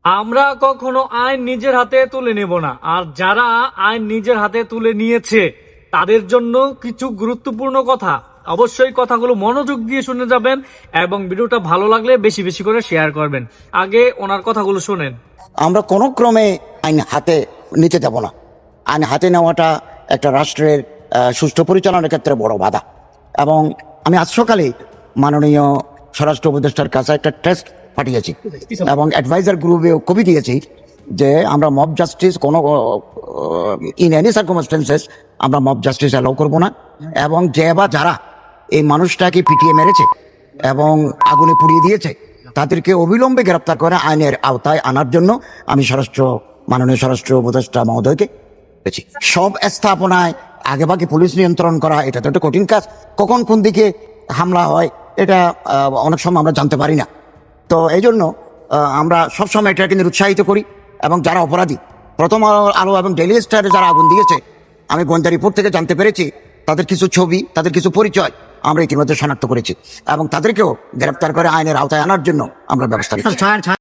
আমরা কখনো আইন নিজের হাতে তুলে নেব না, আর যারা আইন নিজের হাতে তুলে নিয়েছে তাদের জন্য কিছু গুরুত্বপূর্ণ কথা, অবশ্যই কথাগুলো মনোযোগ দিয়ে শুনে যাবেন এবং ভিডিওটা ভালো লাগলে বেশি বেশি করে শেয়ার করবেন। আগে ওনার কথাগুলো শুনেন। আমরা কোনো ক্রমে আইন হাতে নিতে দেব না। আইন হাতে নেওয়াটা একটা রাষ্ট্রের সুষ্ঠু পরিচালনার ক্ষেত্রে বড় বাধা। এবং আমি আজ সকালে মাননীয় স্বরাষ্ট্র উপদেষ্টার কাছে একটা টেস্ট পাঠিয়েছি এবং অ্যাডভাইজার গ্রুপেও কপি দিয়েছি যে আমরা মব জাস্টিস কোনো ইন এনি সার্কামস্টেন্সেস আমরা মব জাস্টিস অ্যালাউ করবো না। এবং যে বা যারা এই মানুষটাকে পিটিয়ে মেরেছে এবং আগুনে পুড়িয়ে দিয়েছে তাদেরকে অবিলম্বে গ্রেপ্তার করে আইনের আওতায় আনার জন্য আমি মাননীয় স্বরাষ্ট্র উপদেষ্টা মহোদয়কে বলেছি। সব স্থাপনায় আগেভাগে পুলিশ নিয়ন্ত্রণ করা এটা তো একটা কঠিন কাজ। কখন কোন দিকে হামলা হয় এটা অনেক সময় আমরা জানতে পারি না। তো এই জন্য আমরা সবসময় এটাকে নিরুৎসাহিত করি। এবং যারা অপরাধী, প্রথম আলো এবং ডেইলি স্টারে যারা আগুন দিয়েছে, আমি গোয়েন্দা রিপোর্ট থেকে জানতে পেরেছি তাদের কিছু ছবি, তাদের কিছু পরিচয় আমরা ইতিমধ্যে শনাক্ত করেছি এবং তাদেরকেও গ্রেপ্তার করে আইনের আওতায় আনার জন্য আমরা ব্যবস্থা নিচ্ছি।